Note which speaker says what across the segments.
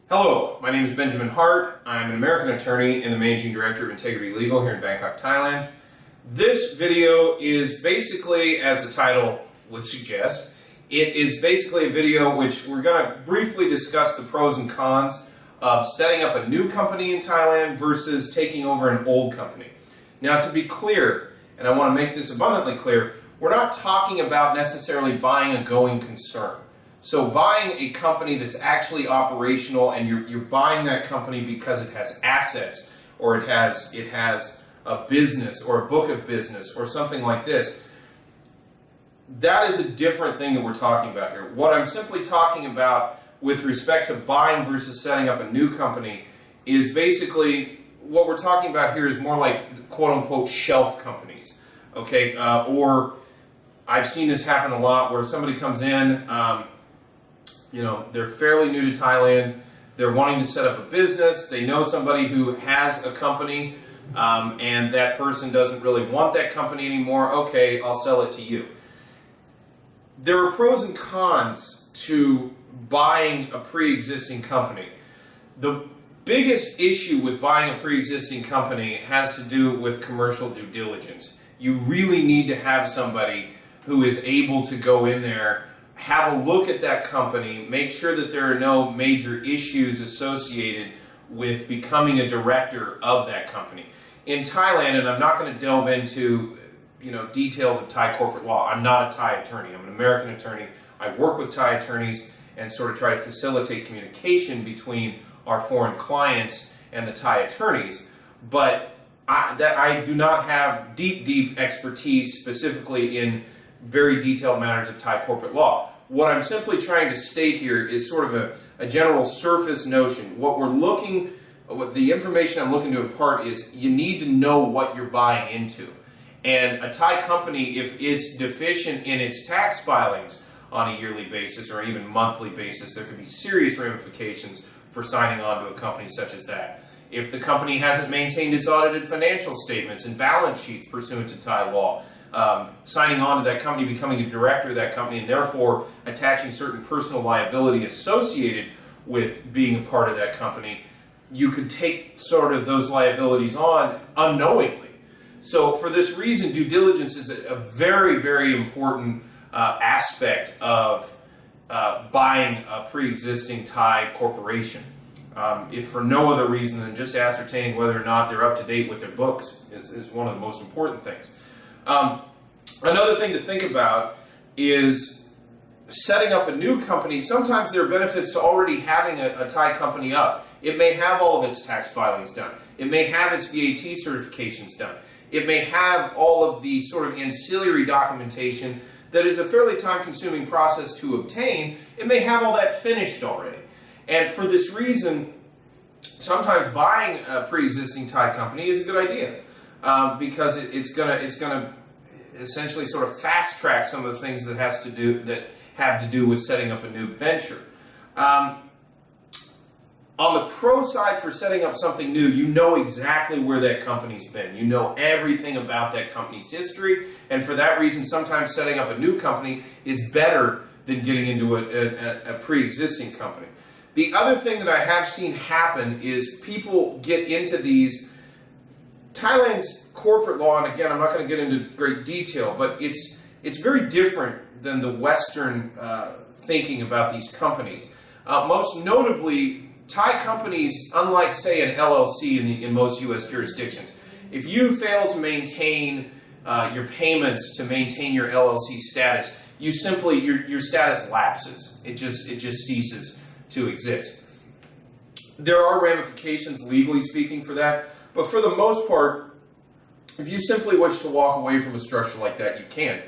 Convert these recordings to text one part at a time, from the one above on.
Speaker 1: Hello, my name is Benjamin Hart. I'm an American attorney and the Managing Director of Integrity Legal here in Bangkok, Thailand. This video is basically, as the title would suggest, it is basically a video which we're going to briefly discuss the pros and cons of setting up a new company in Thailand versus taking over an old company. Now, to be clear, and I want to make this abundantly clear, we're not talking about necessarily buying a going concern. So buying a company that's actually operational and you're buying that company because it has assets or it has a business or a book of business or something like this, that is a different thing that we're talking about here. What I'm simply talking about with respect to buying versus setting up a new company is basically what we're talking about here is more like quote-unquote shelf companies, okay? Or I've seen this happen a lot where somebody comes in, they're fairly new to Thailand, they're wanting to set up a business, they know somebody who has a company, and that person doesn't really want that company anymore. Okay, I'll sell it to you. There are pros and cons to buying a pre-existing company. The biggest issue with buying a pre-existing company has to do with commercial due diligence. You really need to have somebody who is able to go in there, have a look at that company, make sure that there are no major issues associated with becoming a director of that company. In Thailand, and I'm not going to delve into details of Thai corporate law. I'm not a Thai attorney. I'm an American attorney. I work with Thai attorneys and sort of try to facilitate communication between our foreign clients and the Thai attorneys. But I do not have deep expertise specifically in very detailed matters of Thai corporate law. What I'm simply trying to state here is sort of a general surface notion. What the information I'm looking to impart is you need to know what you're buying into. And a Thai company, if it's deficient in its tax filings on a yearly basis or even monthly basis, there could be serious ramifications for signing on to a company such as that. If the company hasn't maintained its audited financial statements and balance sheets pursuant to Thai law, signing on to that company, becoming a director of that company, and therefore attaching certain personal liability associated with being a part of that company, you could take sort of those liabilities on unknowingly. So for this reason, due diligence is a very important aspect of buying a pre-existing Thai corporation. If for no other reason than just ascertaining whether or not they're up to date with their books is one of the most important things. Another thing to think about is setting up a new company. Sometimes there are benefits to already having a Thai company up. It may have all of its tax filings done. It may have its VAT certifications done. It may have all of the sort of ancillary documentation that is a fairly time-consuming process to obtain. It may have all that finished already. And for this reason, sometimes buying a pre-existing Thai company is a good idea because it's gonna essentially sort of fast-track some of the things that have to do with setting up a new venture. On the pro side for setting up something new, you know exactly where that company's been. You know everything about that company's history, and for that reason, sometimes setting up a new company is better than getting into a pre-existing company. The other thing that I have seen happen is people get into these. Thailand's corporate law, and again, I'm not going to get into great detail, but it's very different than the Western thinking about these companies. Most notably, Thai companies, unlike say an LLC in most U.S. jurisdictions, if you fail to maintain your payments to maintain your LLC status, your status lapses. It just ceases to exist. There are ramifications legally speaking for that, but for the most part, if you simply wish to walk away from a structure like that, you can.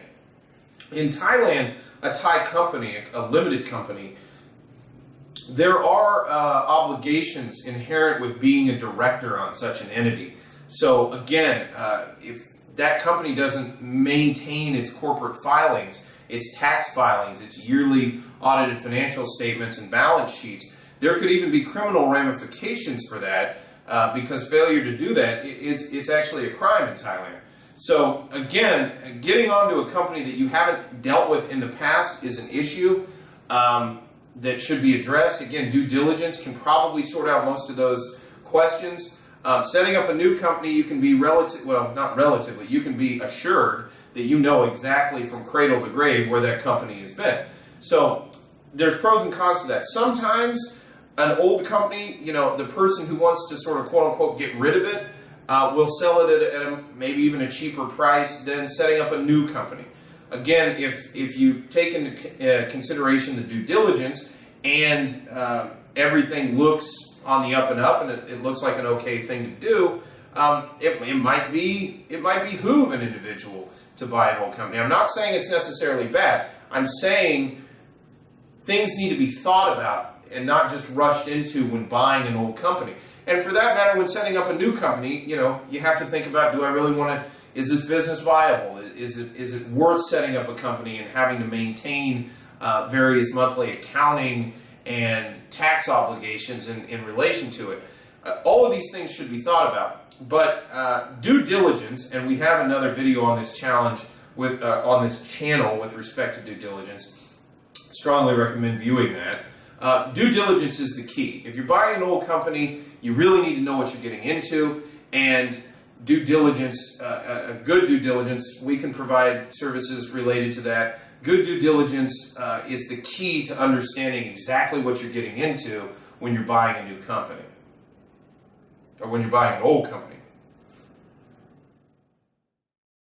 Speaker 1: In Thailand, a Thai company, a limited company, there are obligations inherent with being a director on such an entity. So again, if that company doesn't maintain its corporate filings, its tax filings, its yearly audited financial statements and balance sheets, there could even be criminal ramifications for that because failure to do that, it's actually a crime in Thailand. So again, getting onto a company that you haven't dealt with in the past is an issue. that should be addressed. Again, due diligence can probably sort out most of those questions. Setting up a new company, you can be you can be assured that you know exactly from cradle to grave where that company has been. So there's pros and cons to that. Sometimes an old company, the person who wants to sort of quote unquote get rid of it will sell it at maybe even a cheaper price than setting up a new company. Again, if you take into consideration the due diligence and everything looks on the up and up, and it looks like an okay thing to do, it might behoove an individual to buy an old company. I'm not saying it's necessarily bad. I'm saying things need to be thought about and not just rushed into when buying an old company. And for that matter, when setting up a new company, you have to think about, do I really want to, is this business viable? Is it worth setting up a company and having to maintain various monthly accounting and tax obligations in relation to it? All of these things should be thought about. But due diligence, and we have another video on this challenge on this channel with respect to due diligence. Strongly recommend viewing that. Due diligence is the key. If you're buying an old company, you really need to know what you're getting into, and due diligence, a good due diligence, we can provide services related to that. Good due diligence is the key to understanding exactly what you're getting into when you're buying a new company, or when you're buying an old company.